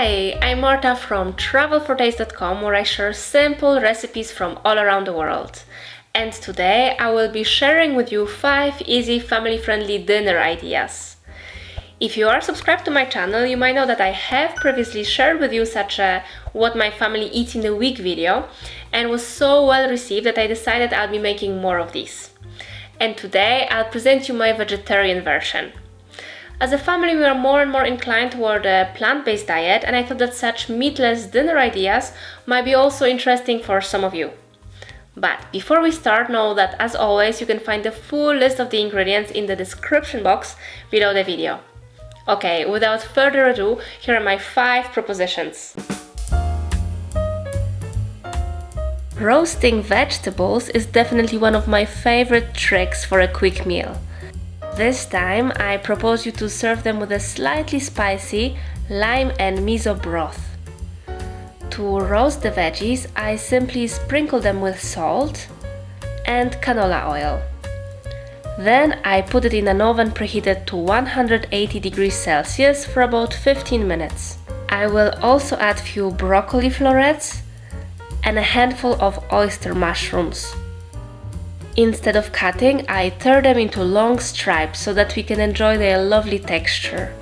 Hi, I'm Marta from travelfortaste.com, where I share simple recipes from all around the world. And today I will be sharing with you 5 easy family-friendly dinner ideas. If you are subscribed to my channel, you might know that I have previously shared with you such a what my family eats in a week video, and was so well received that I decided I'll be making more of these. And today I'll present you my vegetarian version. As a family, we are more and more inclined toward a plant-based diet, and I thought that such meatless dinner ideas might be also interesting for some of you. But before we start, know that as always you can find the full list of the ingredients in the description box below the video. Okay, without further ado, here are my 5 propositions. Roasting vegetables is definitely one of my favorite tricks for a quick meal. This time I propose you to serve them with a slightly spicy lime and miso broth. To roast the veggies, I simply sprinkle them with salt and canola oil. Then I put it in an oven preheated to 180 degrees Celsius for about 15 minutes. I will also add few broccoli florets and a handful of oyster mushrooms. Instead of cutting, I tear them into long stripes so that we can enjoy their lovely texture.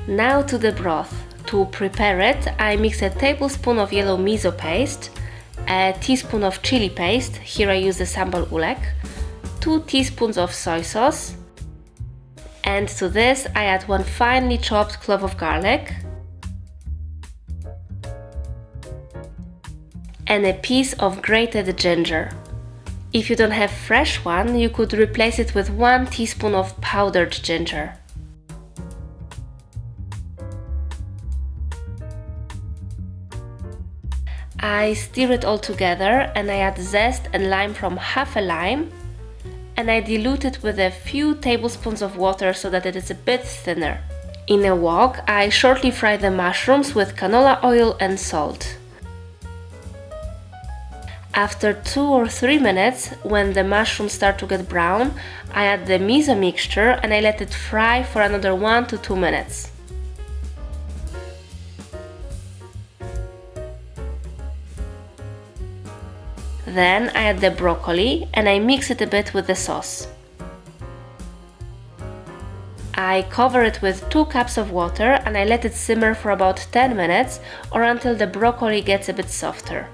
Now to the broth. To prepare it, I mix a tablespoon of yellow miso paste, a teaspoon of chili paste, here I use the sambal oelek, 2 teaspoons of soy sauce, and to this I add 1 finely chopped clove of garlic, and a piece of grated ginger. If you don't have fresh one, you could replace it with 1 teaspoon of powdered ginger. I stir it all together and I add zest and lime from half a lime, and I dilute it with a few tablespoons of water so that it is a bit thinner. In a wok, I shortly fry the mushrooms with canola oil and salt. After 2 or 3 minutes, when the mushrooms start to get brown, I add the miso mixture and I let it fry for another 1 to 2 minutes. Then I add the broccoli and I mix it a bit with the sauce. I cover it with 2 cups of water and I let it simmer for about 10 minutes or until the broccoli gets a bit softer.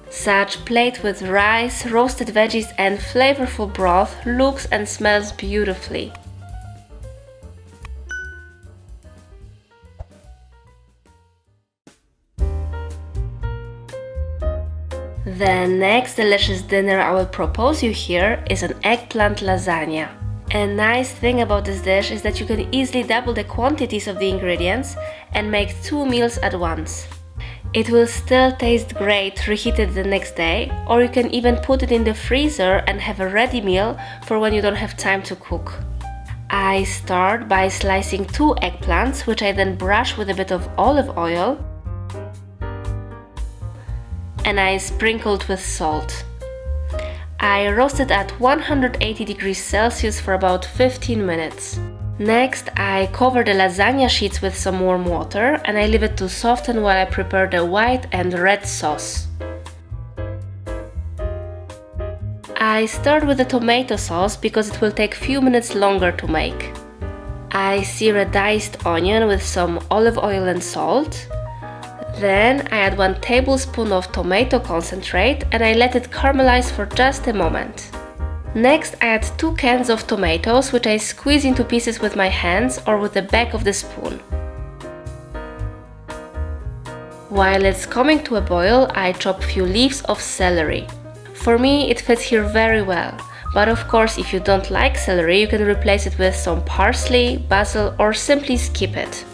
Such plate with rice, roasted veggies and flavorful broth looks and smells beautifully. The next delicious dinner I will propose you here is an eggplant lasagna. A nice thing about this dish is that you can easily double the quantities of the ingredients and make 2 meals at once. It will still taste great reheated the next day, or you can even put it in the freezer and have a ready meal for when you don't have time to cook. I start by slicing 2 eggplants, which I then brush with a bit of olive oil, and I sprinkled with salt. I roast it at 180 degrees Celsius for about 15 minutes. Next, I cover the lasagna sheets with some warm water and I leave it to soften while I prepare the white and red sauce. I start with the tomato sauce because it will take few minutes longer to make. I sear a diced onion with some olive oil and salt. Then I add 1 tablespoon of tomato concentrate and I let it caramelize for just a moment. Next, I add 2 cans of tomatoes, which I squeeze into pieces with my hands or with the back of the spoon. While it's coming to a boil, I chop few leaves of celery. For me, it fits here very well, but of course if you don't like celery, you can replace it with some parsley, basil or simply skip it.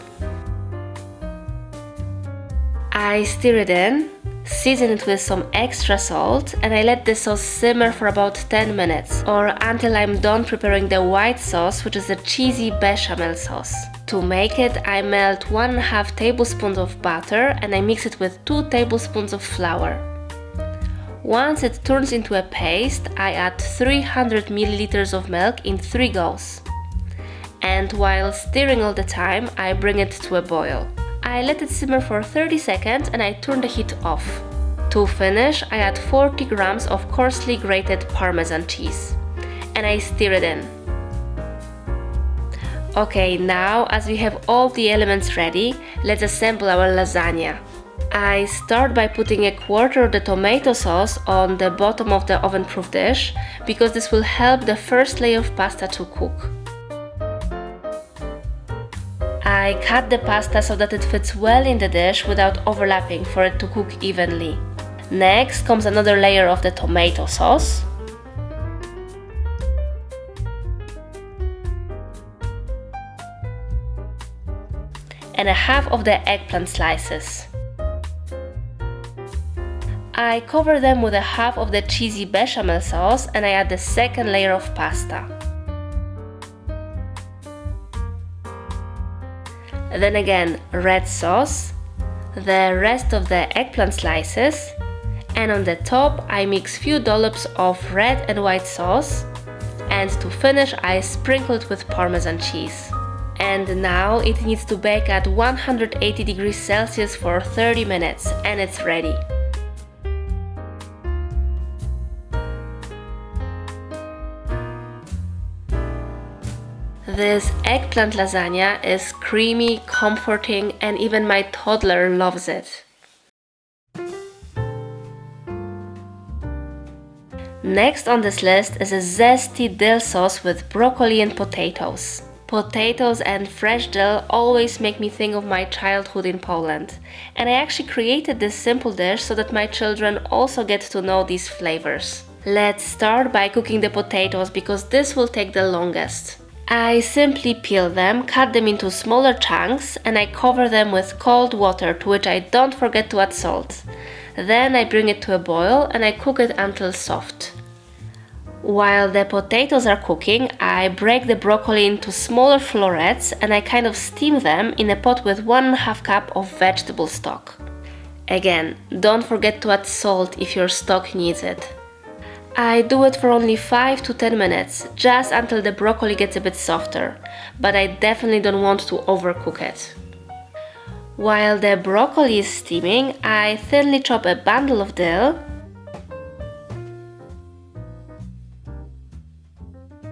I stir it in, season it with some extra salt and I let the sauce simmer for about 10 minutes or until I'm done preparing the white sauce, which is a cheesy bechamel sauce. To make it, I melt 1.5 tablespoons of butter and I mix it with 2 tablespoons of flour. Once it turns into a paste, I add 300 ml of milk in 3 goes. And while stirring all the time, I bring it to a boil. I let it simmer for 30 seconds and I turn the heat off. To finish, I add 40 grams of coarsely grated Parmesan cheese. And I stir it in. Okay, now as we have all the elements ready, let's assemble our lasagna. I start by putting a quarter of the tomato sauce on the bottom of the oven-proof dish, because this will help the first layer of pasta to cook. I cut the pasta so that it fits well in the dish without overlapping for it to cook evenly. Next comes another layer of the tomato sauce. And a half of the eggplant slices. I cover them with a half of the cheesy bechamel sauce and I add the second layer of pasta. Then again, red sauce, the rest of the eggplant slices, and on the top I mix few dollops of red and white sauce, and to finish I sprinkle it with Parmesan cheese. And now it needs to bake at 180 degrees Celsius for 30 minutes and it's ready. This eggplant lasagna is creamy, comforting, and even my toddler loves it. Next on this list is a zesty dill sauce with broccoli and potatoes. Potatoes and fresh dill always make me think of my childhood in Poland, and I actually created this simple dish so that my children also get to know these flavors. Let's start by cooking the potatoes because this will take the longest. I simply peel them, cut them into smaller chunks, and I cover them with cold water to which I don't forget to add salt. Then I bring it to a boil and I cook it until soft. While the potatoes are cooking, I break the broccoli into smaller florets and I kind of steam them in a pot with 1.5 cup of vegetable stock. Again, don't forget to add salt if your stock needs it. I do it for only 5 to 10 minutes, just until the broccoli gets a bit softer, but I definitely don't want to overcook it. While the broccoli is steaming, I thinly chop a bundle of dill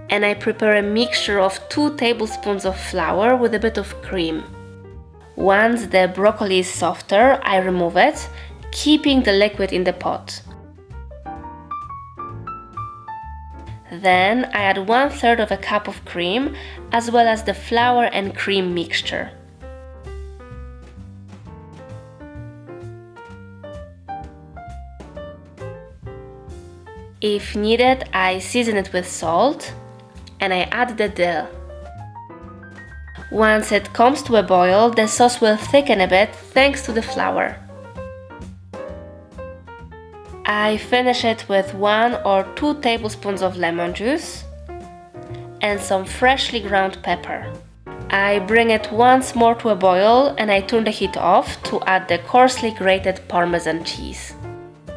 and I prepare a mixture of 2 tablespoons of flour with a bit of cream. Once the broccoli is softer, I remove it, keeping the liquid in the pot. Then I add 1/3 of a cup of cream, as well as the flour and cream mixture. If needed, I season it with salt and I add the dill. Once it comes to a boil, the sauce will thicken a bit thanks to the flour. I finish it with 1 or 2 tablespoons of lemon juice and some freshly ground pepper. I bring it once more to a boil and I turn the heat off to add the coarsely grated Parmesan cheese.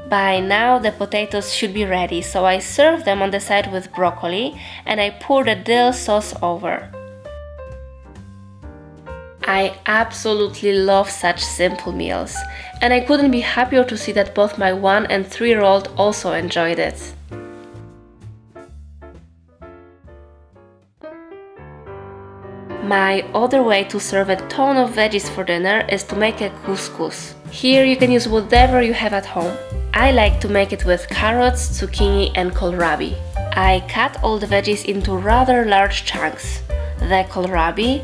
By now the potatoes should be ready, so I serve them on the side with broccoli and I pour the dill sauce over. I absolutely love such simple meals, and I couldn't be happier to see that both my 1- and 3-year-old also enjoyed it. My other way to serve a ton of veggies for dinner is to make a couscous. Here you can use whatever you have at home. I like to make it with carrots, zucchini and kohlrabi. I cut all the veggies into rather large chunks. The kohlrabi,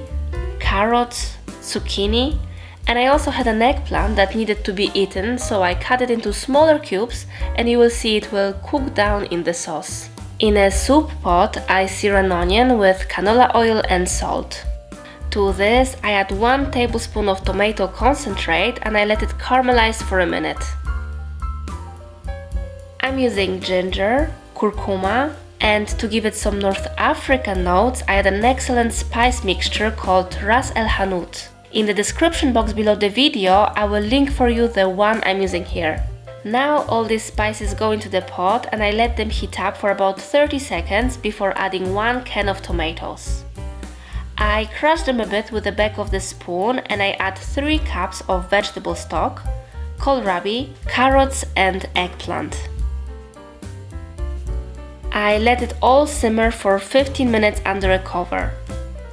carrots, zucchini, and I also had an eggplant that needed to be eaten, so I cut it into smaller cubes and you will see it will cook down in the sauce. In a soup pot, I sear an onion with canola oil and salt. To this, I add 1 tablespoon of tomato concentrate and I let it caramelize for a minute. I'm using ginger, curcuma, and to give it some North African notes, I add an excellent spice mixture called Ras El Hanout. In the description box below the video, I will link for you the one I'm using here. Now all these spices go into the pot and I let them heat up for about 30 seconds before adding 1 can of tomatoes. I crush them a bit with the back of the spoon and I add 3 cups of vegetable stock, kohlrabi, carrots and eggplant. I let it all simmer for 15 minutes under a cover.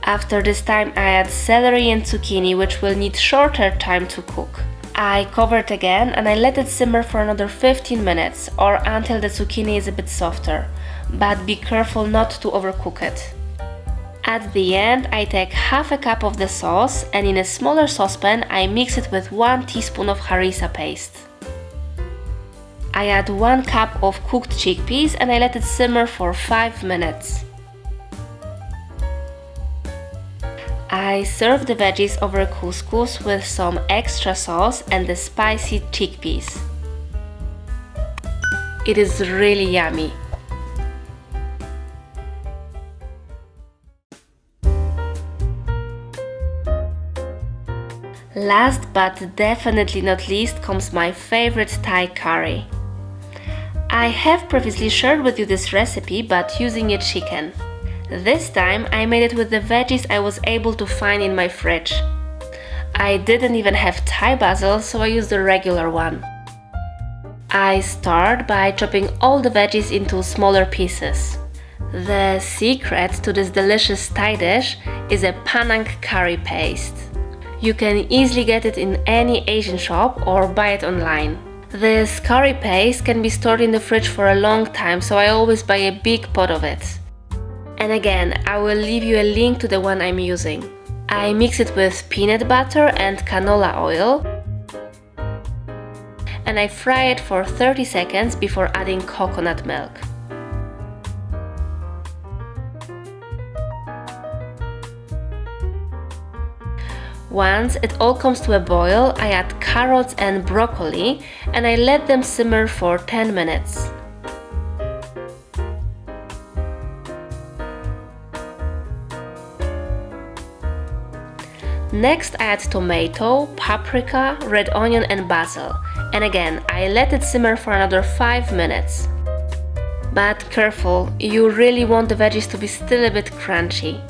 After this time I add celery and zucchini, which will need shorter time to cook. I cover it again and I let it simmer for another 15 minutes or until the zucchini is a bit softer, but be careful not to overcook it. At the end I take half a cup of the sauce and in a smaller saucepan I mix it with 1 teaspoon of harissa paste. I add 1 cup of cooked chickpeas and I let it simmer for 5 minutes. I serve the veggies over couscous with some extra sauce and the spicy chickpeas. It is really yummy. Last but definitely not least comes my favorite Thai curry. I have previously shared with you this recipe, but using a chicken. This time I made it with the veggies I was able to find in my fridge. I didn't even have Thai basil, so I used the regular one. I start by chopping all the veggies into smaller pieces. The secret to this delicious Thai dish is a Panang curry paste. You can easily get it in any Asian shop or buy it online. This curry paste can be stored in the fridge for a long time, so I always buy a big pot of it. And again, I will leave you a link to the one I'm using. I mix it with peanut butter and canola oil and I fry it for 30 seconds before adding coconut milk. Once it all comes to a boil, I add carrots and broccoli and I let them simmer for 10 minutes. Next I add tomato, paprika, red onion and basil. And again, I let it simmer for another 5 minutes. But careful, you really want the veggies to be still a bit crunchy.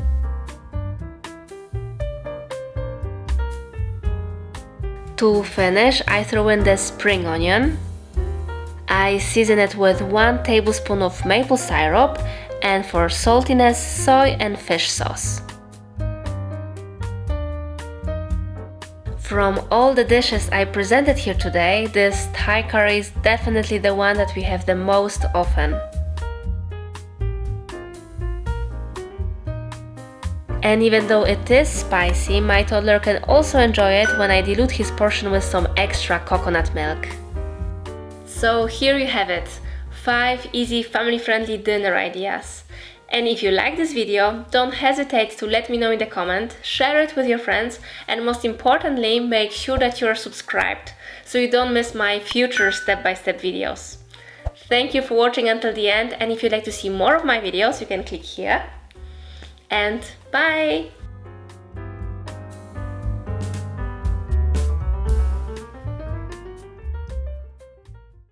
To finish, I throw in the spring onion. I season it with 1 tablespoon of maple syrup and for saltiness, soy and fish sauce. From all the dishes I presented here today, this Thai curry is definitely the one that we have the most often. And even though it is spicy, my toddler can also enjoy it when I dilute his portion with some extra coconut milk. So here you have it, 5 easy family-friendly dinner ideas. And if you like this video, don't hesitate to let me know in the comment, share it with your friends, and most importantly, make sure that you are subscribed so you don't miss my future step-by-step videos. Thank you for watching until the end, and if you'd like to see more of my videos, you can click here. And bye!